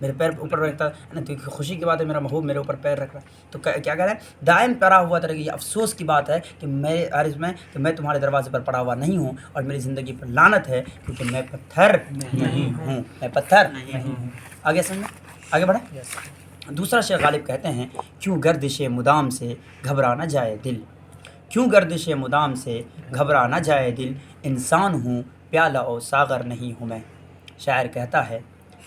میرے پیر اوپر رکھتا ہے نا، تو خوشی کی بات ہے میرا محبوب میرے اوپر پیر رکھ رہا ہے، تو کیا کہہ رہا ہے، دائم پڑا ہوا تھا کہ یہ افسوس کی بات ہے کہ میرے عرض میں کہ میں تمہارے دروازے پر پڑا ہوا نہیں ہوں، اور میری زندگی پر لعنت ہے کیونکہ میں پتھر نہیں ہوں، میں پتھر نہیں ہوں۔ آگے سمجھ میں، آگے بڑھیں۔ دوسرا شیخ غالب کہتے ہیں کیوں گردش مدام سے گھبرا نہ جائے دل، کیوں گردش مدام سے گھبرا نہ جائے دل، انسان ہوں پیالہ اور ساغر نہیں ہوں میں۔ شاعر کہتا ہے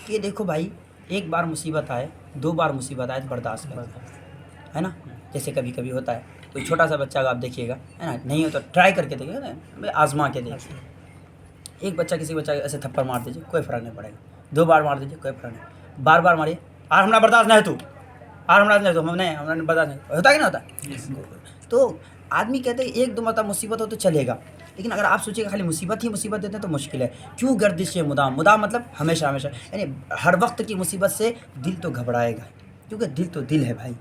کہ دیکھو بھائی، ایک بار مصیبت آئے، دو بار مصیبت آئے تو برداشت کر، ہے نا، جیسے کبھی کبھی ہوتا ہے کوئی چھوٹا سا بچہ کا آپ دیکھیے گا، ہے نا، نہیں ہو تو ٹرائی کر کے دیکھیے گا، آزما کے دیکھیے، ایک بچہ کسی بچہ ایسے تھپڑ مار دیجیے کوئی فرق نہیں پڑے گا، دو بار مار دیجیے کوئی فرق نہیں، بار بار ماریے، آر ہمارا برداشت نہیں ہے تو، آر ہمارا نہیں تو ہمارا برداشت نہیں ہوتا ہے کہ نہیں ہوتا۔ تو آدمی کہتے ہیں ایک دو مرتبہ مصیبت ہو تو چلے گا، لیکن اگر آپ سوچیے کہ خالی مصیبت ہی مصیبت دیتے ہیں تو مشکل ہے۔ کیوں گردش مدام، مدام مطلب ہمیشہ ہمیشہ، یعنی ہر وقت کی مصیبت سے دل تو گھبرائے گا، کیونکہ دل تو دل ہے بھائی،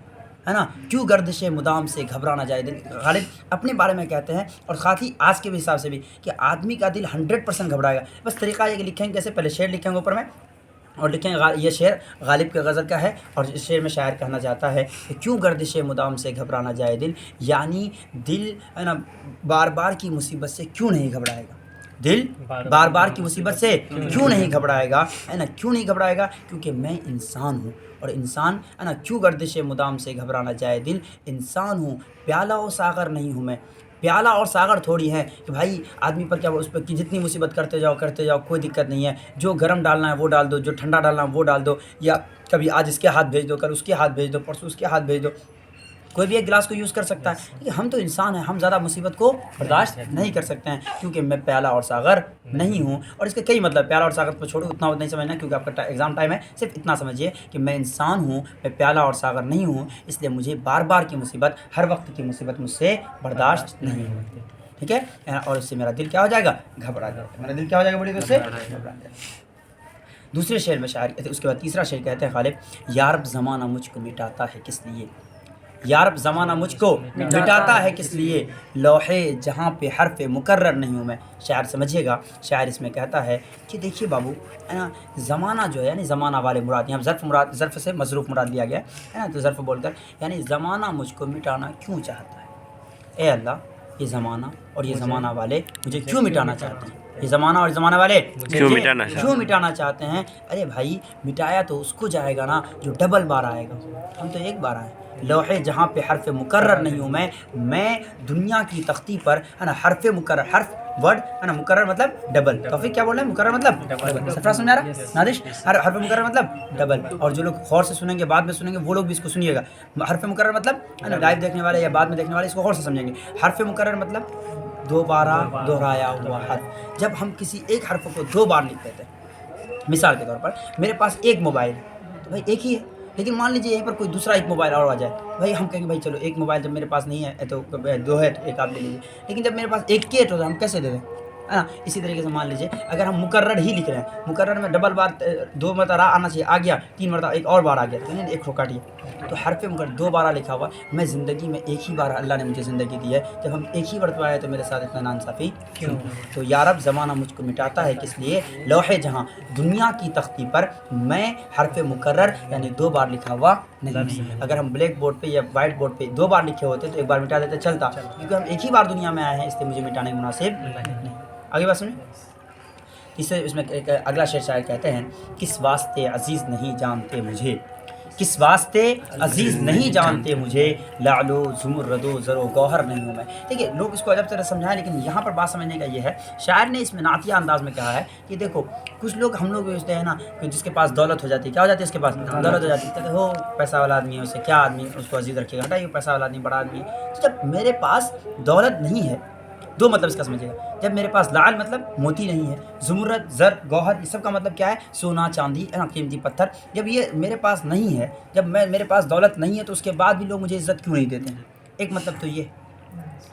ہے نا۔ کیوں گردش مدام سے گھبرا نہ جائے دل، غالب اپنے بارے میں کہتے ہیں، اور ساتھ ہی آج کے بھی حساب سے بھی، کہ آدمی کا دل 100% گھبرائے گا۔ بس طریقہ یہ کہ لکھیں گے کیسے، پہلے شعر لکھیں گے اوپر میں، اور لکھیں یہ شعر غالب کے غزل کا ہے، اور اس شعر میں شاعر کہنا چاہتا ہے کہ کیوں گردش مدام سے گھبرا نہ جائے دل، یعنی دل ہے نا بار بار کی مصیبت سے کیوں نہیں گھبرائے گا، دل بار بار کی مصیبت سے کیوں نہیں گھبرائے گا، ہے نا، کیوں نہیں گھبرائے گا، کیونکہ میں انسان ہوں، اور انسان ہے نا، کیوں گردش مدام سے گھبرا نہ جائے دل، انسان ہوں پیالہ و ساغر نہیں ہوں میں۔ پیالہ اور ساغر تھوڑی ہے کہ بھائی آدمی پر کیا اس پہ جتنی مصیبت کرتے جاؤ کوئی دقت نہیں ہے، جو گرم ڈالنا ہے وہ ڈال دو، جو ٹھنڈا ڈالنا ہے وہ ڈال دو، یا کبھی آج اس کے ہاتھ بھیج دو، کل اس کے ہاتھ بھیج دو، پرسوں اس کے ہاتھ بھیج دو، کوئی بھی ایک گلاس کو یوز کر سکتا ہے، لیکن ہم تو انسان ہیں، ہم زیادہ مصیبت کو برداشت نہیں کر سکتے ہیں، کیونکہ میں پیالہ اور ساغر نہیں ہوں۔ اور اس کے کئی مطلب، پیالہ اور ساغر کو چھوڑو، اتنا نہیں سمجھنا کیونکہ آپ کا ایگزام ٹائم ہے، صرف اتنا سمجھیے کہ میں انسان ہوں، میں پیالہ اور ساغر نہیں ہوں، اس لیے مجھے بار بار کی مصیبت، ہر وقت کی مصیبت مجھ سے برداشت نہیں ہوتی، ٹھیک ہے، اور اس سے میرا دل کیا ہو جائے گا، گھبرا جائے گا، میرا دل کیا ہو جائے گا بڑی، اس سے گھبرا جائے گا۔ دوسرے شعر میں شاعر کہتے ہیں، اس کے بعد تیسرا شعر کہتے ہیں غالب، یارب زمانہ مجھ کو مٹاتا ہے کس لیے، یارب زمانہ مجھ کو مٹاتا ہے کس لیے، لوحے جہاں پہ حرف مقرر نہیں ہوں میں۔ شاعر سمجھیے گا، شاعر اس میں کہتا ہے کہ دیکھیے بابو، ہے نا، زمانہ جو ہے، یعنی زمانہ والے مراد، یہاں ظرف سے مظروف مراد لیا گیا ہے نا، تو ظرف بول کر، یعنی زمانہ مجھ کو مٹانا کیوں چاہتا ہے، اے اللہ یہ زمانہ اور یہ زمانہ والے مجھے کیوں مٹانا چاہتے ہیں، یہ زمانہ اور زمانہ والے کیوں مٹانا چاہتے ہیں۔ ارے بھائی مٹایا تو اس کو جائے گا نا جو ڈبل بار آئے گا، ہم تو ایک بار آئے۔ لوحے جہاں پہ حرف مقرر نہیں ہوں میں دنیا کی تختی پر، ہے نا، حرف مقرر، حرف ورڈ ہے نا، مقرر مطلب ڈبل، توفیق کیا بول رہے ہیں، مقرر مطلب ڈبل، سفرا سمجھا رہا نادش، حرف مقرر مطلب ڈبل، اور جو لوگ غور سے سنیں گے بعد میں سنیں گے وہ لوگ بھی اس کو سنیے گا، حرف مقرر مطلب ہے نا، لائیو دیکھنے والے یا بعد میں دیکھنے والے اس کو غور سے سمجھیں گے، حرف مقرر مطلب دوبارہ دہرایا ہوا حرف، جب ہم کسی ایک حرف کو دو بار لکھ دیتے ہیں، مثال کے طور پر میرے پاس ایک موبائل ہے تو بھائی ایک ہی ہے، لیکن مان لیجیے یہیں پر کوئی دوسرا ایک موبائل اور آ جائے، بھائی ہم کہیں گے بھائی چلو ایک موبائل جب میرے پاس نہیں ہے تو دو ہے تو ایک آپ لے لیجیے، لیکن جب میرے پاس ایک کیٹ ہوتا ہے ہم کیسے دے دیں، ہے نا۔ اسی طریقے سے مان لیجیے اگر ہم مقرر ہی لکھ رہے ہیں، مقرر میں ڈبل بار دو مرتبہ آنا چاہیے، آ گیا، تین مرتبہ ایک اور بار آ گیا تو ایک کو کاٹیے، تو حرف مقرر دو بارہ لکھا ہوا، میں زندگی میں ایک ہی بار اللہ نے مجھے زندگی دی ہے، جب ہم ایک ہی مرتبہ آئے تو میرے ساتھ اتنا ناانصافی کیوں؟ تو یارب زمانہ مجھ کو مٹاتا ہے کس لیے، لوحے جہاں دنیا کی تختی پر میں حرف مقرر یعنی دو بار لکھا ہوا نہیں، اگر ہم بلیک بورڈ پہ یا وائٹ بورڈ پہ دو بار لکھے ہوتے تو ایک بار مٹا دیتے چلتا، کیونکہ ہم ایک ہی بار دنیا میں آئے ہیں، اس لیے مجھے مٹانے مناسب نہیں۔ آگے بات سنیں، اس میں اگلا شعر شاعر کہتے ہیں، کس واسطے عزیز نہیں جانتے مجھے، کس واسطے عزیز نہیں جانتے مجھے، لعلو زمرد و زر و گوہر نہیں ہوں میں۔ دیکھیے لوگ اس کو عجب طرح سمجھائیں، لیکن یہاں پر بات سمجھنے کا یہ ہے، شاعر نے اس میں نعتیہ انداز میں کہا ہے کہ دیکھو کچھ لوگ ہم لوگ سوچتے ہیں نا کہ جس کے پاس دولت ہو جاتی ہے، کیا ہو جاتی ہے، اس کے پاس دولت ہو جاتی ہے، کہتے ہو پیسہ والا آدمی ہے، اسے کیا آدمی اس کو عزیز رکھے گا، ہٹائیے پیسہ والا آدمی بڑا آدمی ہے۔ تو جب میرے پاس دولت نہیں ہے، دو مطلب اس کا سمجھیے گا، جب میرے پاس لعل مطلب موتی نہیں ہے، زمرد زر گوہر یہ سب کا مطلب کیا ہے، سونا چاندی قیمتی پتھر، جب یہ میرے پاس نہیں ہے، جب میرے پاس دولت نہیں ہے تو اس کے بعد بھی لوگ مجھے عزت کیوں نہیں دیتے ہیں، ایک مطلب تو یہ،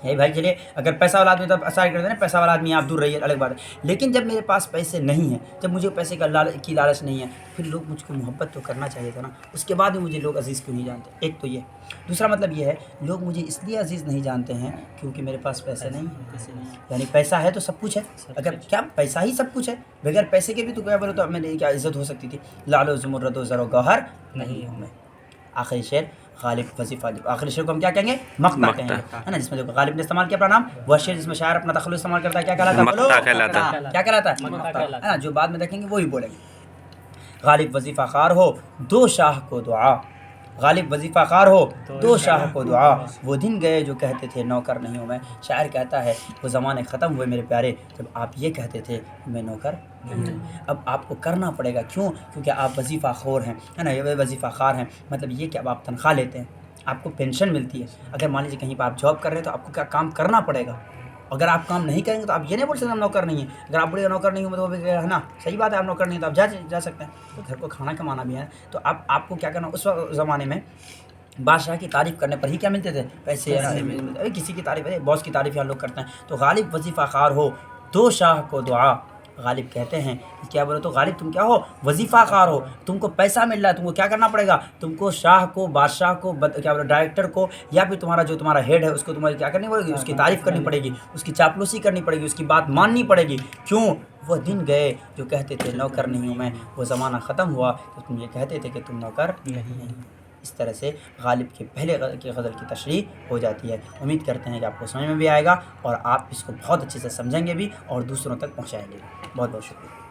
ہے بھائی چلیے اگر پیسہ والا آدمی تو اثر کرتے ہیں نا، پیسہ والا آدمی آپ دور رہیے الگ بات ہے، لیکن جب میرے پاس پیسے نہیں ہیں، جب مجھے پیسے کا لالچ نہیں ہے، پھر لوگ مجھ کو محبت تو کرنا چاہیے تھا نا، اس کے بعد بھی مجھے لوگ عزیز کیوں نہیں جانتے؟ ایک تو یہ، دوسرا مطلب یہ ہے لوگ مجھے اس لیے عزیز نہیں جانتے ہیں کیونکہ میرے پاس پیسے نہیں ہیں، یعنی پیسہ ہے تو سب کچھ ہے، اگر کیا پیسہ ہی سب کچھ ہے، بغیر پیسے کے بھی تو کیا بولے تو میری کیا عزت ہو سکتی تھی؟ لال و زمرد و زر و گوہر نہیں ہوں میں۔ آخری شعر غالب وظیفہ، آخری شعر کو ہم کیا کہیں گے؟ مقطع کہیں گے، ہے نا، جس میں غالب نے استعمال کیا اپنا نام، وہ شعر جس میں شاعر اپنا تخلص استعمال کرتا ہے کیا کہلاتا ہے؟ بولو مقطع کہلاتا ہے۔ کیا کہلاتا ہے؟ مقطع، ہے نا، جو بعد میں دیکھیں گے وہی بولیں گے۔ غالب وظیفہ خار ہو دو شاہ کو دعا، غالب وظیفہ خار ہو دو شاہ کو دعا، وہ دن گئے جو کہتے تھے نوکر نہیں ہوں میں۔ شاعر کہتا ہے وہ زمانے ختم ہوئے میرے پیارے جب آپ یہ کہتے تھے میں نوکر نہیں ہوں، اب آپ کو کرنا پڑے گا، کیوں؟ کیونکہ آپ وظیفہ خور ہیں، ہے نا، یہ وظیفہ خار ہیں، مطلب یہ کہ اب آپ تنخواہ لیتے ہیں، آپ کو پینشن ملتی ہے، اگر مان لیجیے کہیں پہ آپ جاب کر رہے ہیں تو آپ کو کیا کام کرنا پڑے گا، اگر آپ کام نہیں کریں گے تو آپ یہ نہیں بول سکتے ہم نوکر نہیں ہیں، اگر آپ بولے نوکر نہیں ہوں تو ہے نا، صحیح بات ہے، آپ نوکر نہیں تو آپ جا سکتے ہیں، تو گھر کو کھانا کمانا بھی ہے، تو اب آپ کو کیا کرنا، اس زمانے میں بادشاہ کی تعریف کرنے پر ہی کیا ملتے تھے؟ پیسے، کسی کی تعریف، باس کی تعریف یہاں لوگ کرتے ہیں، تو غالب وظیفہ خار ہو دو شاہ کو دعا، غالب کہتے ہیں کیا بولے تو غالب تم کیا ہو؟ وظیفہ خار ہو، تم کو پیسہ مل رہا ہے، تم کو کیا کرنا پڑے گا؟ تم کو شاہ کو، بادشاہ کو، کیا بولے ڈائریکٹر کو، یا پھر تمہارا جو تمہارا ہیڈ ہے اس کو تمہاری کیا کرنی پڑے گی؟ اس کی تعریف کرنی پڑے گی، اس کی چاپلوسی کرنی پڑے گی، اس کی بات ماننی پڑے گی، کیوں؟ وہ دن گئے جو کہتے تھے نوکر نہیں ہوں میں، وہ زمانہ ختم ہوا تو تم یہ کہتے تھے کہ تم نوکر نہیں۔ اس طرح سے غالب کے پہلے کی غزل کی تشریح ہو جاتی ہے۔ امید کرتے ہیں کہ آپ کو سمجھ میں بھی آئے گا اور آپ اس کو بہت اچھے سے سمجھیں گے بھی اور دوسروں تک پہنچائیں گے بھی۔ بہت بہت شکریہ۔